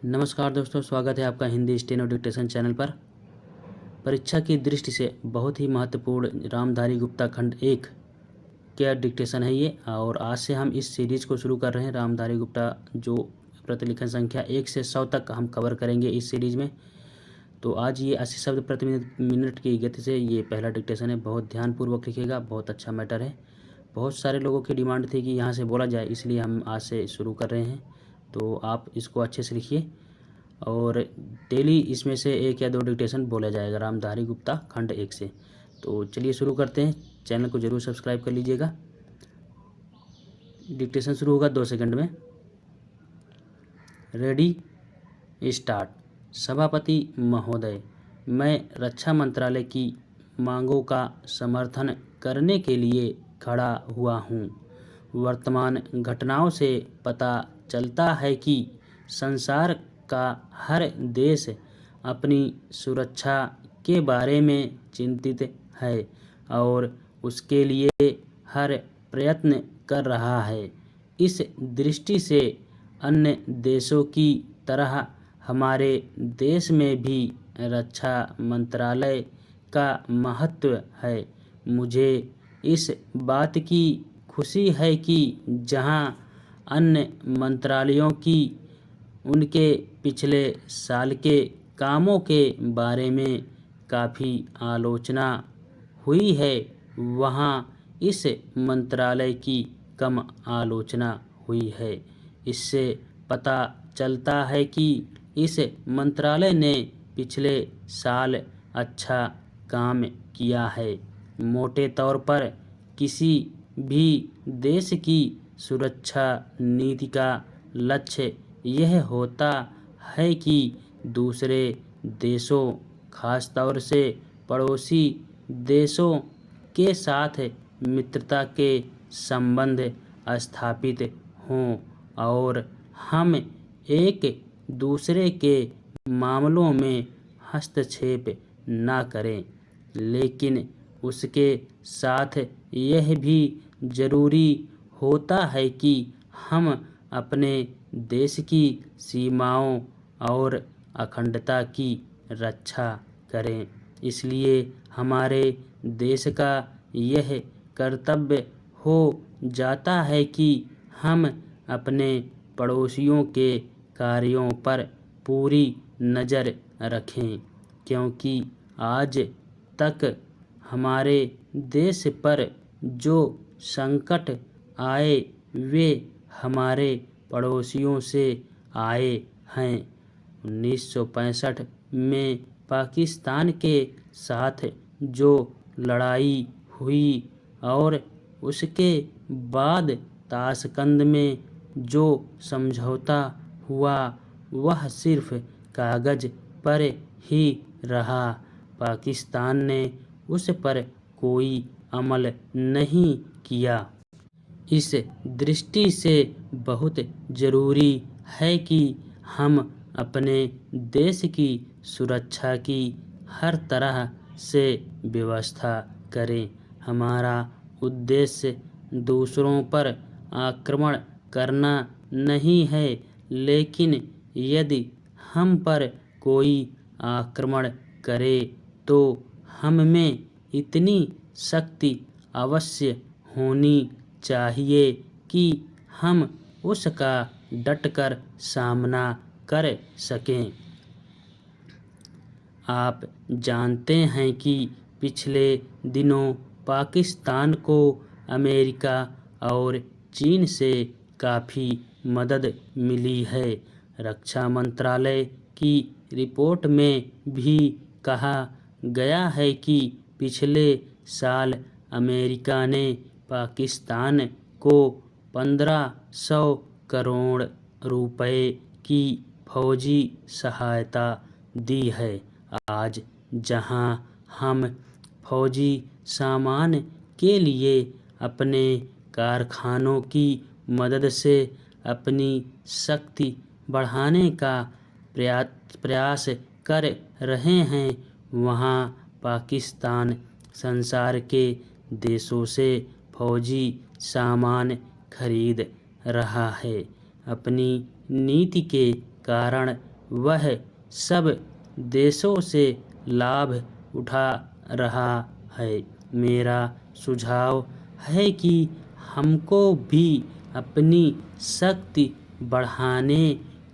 नमस्कार दोस्तों, स्वागत है आपका हिंदी स्टेनो डिक्टेशन चैनल पर। परीक्षा की दृष्टि से बहुत ही महत्वपूर्ण रामधारी गुप्ता खंड 1 का डिक्टेशन है ये। और आज से हम इस सीरीज़ को शुरू कर रहे हैं। रामधारी गुप्ता जो प्रतिलिखन संख्या 1 से 100 तक हम कवर करेंगे इस सीरीज़ में। तो आज ये 80 शब्द प्रति मिनट की गति से ये पहला डिक्टेशन है। बहुत ध्यानपूर्वक लिखिएगा, बहुत अच्छा मैटर है। बहुत सारे लोगों की डिमांड थी कि यहाँ से बोला जाए, इसलिए हम आज से शुरू कर रहे हैं। तो आप इसको अच्छे से लिखिए और डेली इसमें से 1 या 2 डिक्टेशन बोला जाएगा रामधारी गुप्ता खंड 1 से। तो चलिए शुरू करते हैं। चैनल को ज़रूर सब्सक्राइब कर लीजिएगा। डिक्टेशन शुरू होगा 2 सेकंड में। Ready, start. सभापति महोदय, मैं रक्षा मंत्रालय की मांगों का समर्थन करने के लिए खड़ा हुआ हूँ। वर्तमान घटनाओं से पता चलता है कि संसार का हर देश अपनी सुरक्षा के बारे में चिंतित है और उसके लिए हर प्रयत्न कर रहा है। इस दृष्टि से अन्य देशों की तरह हमारे देश में भी रक्षा मंत्रालय का महत्व है। मुझे इस बात की खुशी है कि जहां अन्य मंत्रालयों की उनके पिछले साल के कामों के बारे में काफ़ी आलोचना हुई है, वहां इस मंत्रालय की कम आलोचना हुई है। इससे पता चलता है कि इस मंत्रालय ने पिछले साल अच्छा काम किया है। मोटे तौर पर किसी भी देश की सुरक्षा नीति का लक्ष्य यह होता है कि दूसरे देशों, खासतौर से पड़ोसी देशों के साथ मित्रता के संबंध स्थापित हों और हम एक दूसरे के मामलों में हस्तक्षेप न करें। लेकिन उसके साथ यह भी ज़रूरी होता है कि हम अपने देश की सीमाओं और अखंडता की रक्षा करें। इसलिए हमारे देश का यह कर्तव्य हो जाता है कि हम अपने पड़ोसियों के कार्यों पर पूरी नज़र रखें, क्योंकि आज तक हमारे देश पर जो संकट आए वे हमारे पड़ोसियों से आए हैं। 1965 में पाकिस्तान के साथ जो लड़ाई हुई और उसके बाद ताशकंद में जो समझौता हुआ वह सिर्फ कागज़ पर ही रहा। पाकिस्तान ने उस पर कोई अमल नहीं किया। इस दृष्टि से बहुत ज़रूरी है कि हम अपने देश की सुरक्षा की हर तरह से व्यवस्था करें। हमारा उद्देश्य दूसरों पर आक्रमण करना नहीं है, लेकिन यदि हम पर कोई आक्रमण करे तो हम में इतनी शक्ति अवश्य होनी चाहिए कि हम उसका डटकर सामना कर सकें। आप जानते हैं कि पिछले दिनों पाकिस्तान को अमेरिका और चीन से काफ़ी मदद मिली है। रक्षा मंत्रालय की रिपोर्ट में भी कहा गया है कि पिछले साल अमेरिका ने पाकिस्तान को 1500 करोड़ रुपए की फौजी सहायता दी है। आज जहां हम फौजी सामान के लिए अपने कारखानों की मदद से अपनी शक्ति बढ़ाने का प्रयास कर रहे हैं, वहां पाकिस्तान संसार के देशों से फौजी सामान खरीद रहा है। अपनी नीति के कारण वह सब देशों से लाभ उठा रहा है। मेरा सुझाव है कि हमको भी अपनी शक्ति बढ़ाने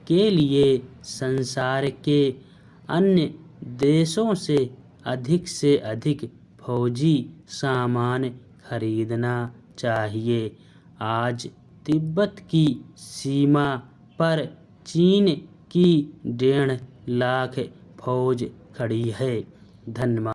के लिए संसार के अन्य देशों से अधिक फौजी सामान खरीदना चाहिए। आज तिब्बत की सीमा पर चीन की 1.5 लाख फौज खड़ी है। धन्यवाद।